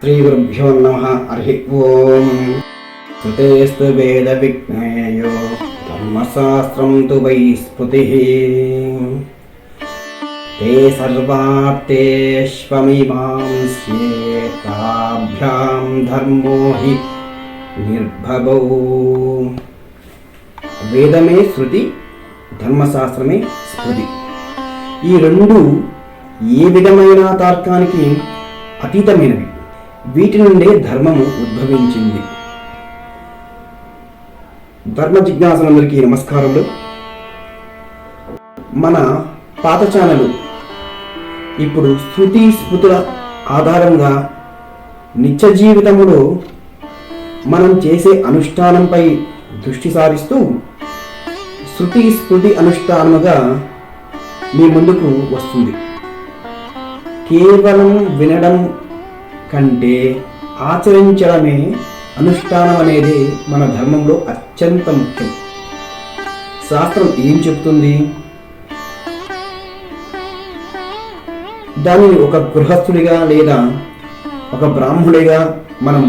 శ్రీగురుభ్యో నమః. హరి ఓం. శ్రుతేస్తు వేద విజ్ఞేయో ధర్మశాస్త్రం తు వై స్మృతిః తే సర్వార్థేష్వమిమాంస్యే తాభ్యాం ధర్మో హి నిర్భవౌ. వేదమే శృతి, ధర్మశాస్త్రమే స్మృతి. ఈ రెండు ఏ విధమైన తర్కానికి అతీతమైనవి. వీటి నుండే ధర్మము ఉద్భవించింది. ధర్మ జిజ్ఞాసులందరికీ నమస్కారములు. మన పాత ఛానల్ ఇప్పుడు శృతి స్మృతుల ఆధారంగా నిత్య జీవితంలో మనం చేసే అనుష్ఠానంపై దృష్టి సారిస్తూ శృతి స్మృతి అనుష్ఠానముగా మీ ముందుకు వస్తుంది. కేవలం వినడం కంటే ఆచరించడమే అనుష్ఠానం అనేది మన ధర్మంలో అత్యంత ముఖ్యం. శాస్త్రం ఏం చెబుతుంది? దానిని ఒక గృహస్థుడిగా లేదా ఒక బ్రాహ్మణుడిగా మనం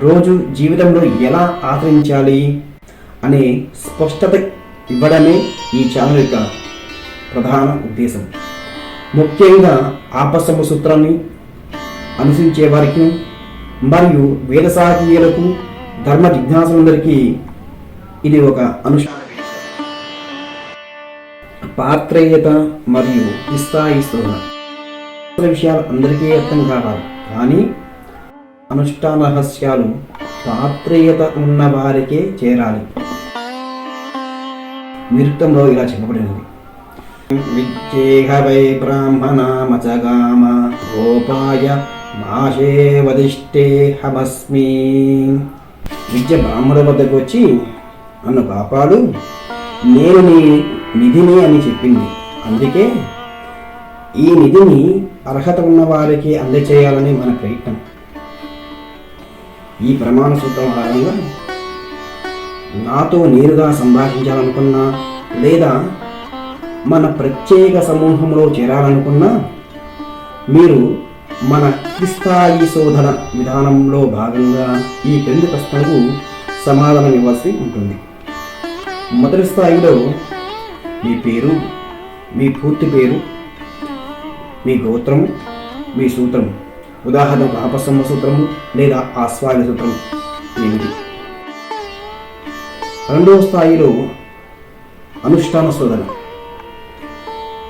రోజు జీవితంలో ఎలా ఆచరించాలి అనే స్పష్టత ఇవ్వడమే ఈ ఛానల్ యొక్క ప్రధాన ఉద్దేశం. ముఖ్యంగా ఆపసమ సూత్రాన్ని అనుసరించే వారికి మరియు వేదసాహీయులకు, ధర్మ జిజ్ఞాసులందరికీ ఇది ఒక అనుష్ఠాన పాత్రేయత మరియు విస్తాయిస్తున్న విషయాలు అందరికీ అర్థం కావాలి. కానీ అనుష్ఠాన రహస్యాలు పాత్రేయత ఉన్న వారికే చేరాలి. నిరుక్తంలో ఇలా చెప్పబడినది: విద్యేహ వై బ్రాహ్మణామచగామ గోపాయ మాషే వదిష్టేహమస్మి. విద్య బ్రాహ్మణ వద్దకు వచ్చి, నన్ను కాపాడు, నేను నీ నిధిని అని చెప్పింది. అందుకే ఈ నిధిని అర్హత ఉన్న వారికి అందచేయాలని మన ప్రయత్నం. ఈ ప్రమాణ సూత్రం ఆధారంగా నాతో నేరుగా సంభాషించాలనుకున్నా లేదా మన ప్రత్యేక సమూహంలో చేరాలనుకున్నా మీరు మన త్రిస్థాయి శోధన విధానంలో భాగంగా ఈ క్రింది ప్రశ్నలకు సమాధానం ఇవ్వాల్సి ఉంటుంది. మొదటి స్థాయిలో మీ పేరు, మీ పూర్తి పేరు, మీ గోత్రము, మీ సూత్రము. ఉదాహరణకు ఆపసమ్మ సూత్రము లేదా ఆస్వాద సూత్రం ఏమిటి. రెండవ స్థాయిలో అనుష్ఠాన శోధన.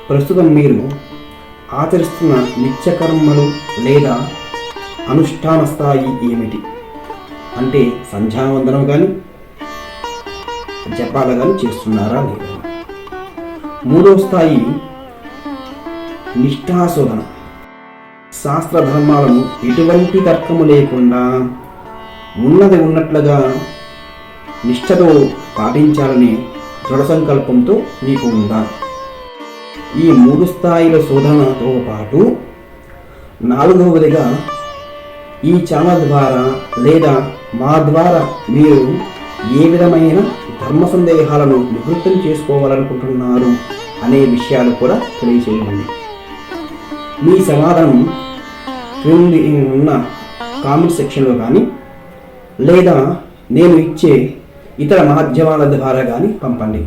ప్రస్తుతం మీరు ఆచరిస్తున్న నిత్యకర్మలు లేదా అనుష్ఠాన స్థాయి ఏమిటి? అంటే సంధ్యావందనం కానీ జపాలు కానీ చేస్తున్నారా లేదా? మూడవ స్థాయి నిష్ఠాశోధన. శాస్త్ర ధర్మాలను ఎటువంటి తర్కము లేకుండా ఉన్నది ఉన్నట్లుగా నిష్ఠతో పాటించాలని దృఢ సంకల్పంతో మీకు ఉందా? ఈ మూడు స్థాయిల శోధనతో పాటు నాలుగవదిగా ఈ ఛానల్ ద్వారా లేదా మా ద్వారా మీరు ఏ విధమైన ధర్మ సందేహాలను నివృత్తం చేసుకోవాలనుకుంటున్నారు అనే విషయాలు కూడా తెలియచేయండి. మీ సమాధానం క్రింది ఉన్న కామెంట్ సెక్షన్లో కానీ లేదా నేను ఇచ్చే ఇతర మాధ్యమాల ద్వారా కానీ పంపండి.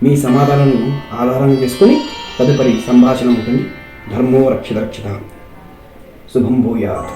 మీ సమాధానాలను ఆధారం చేసుకుని తదుపరి సంభాషణ ఉంటుంది. ధర్మో రక్షిత రక్షిత. శుభం భూయాత్.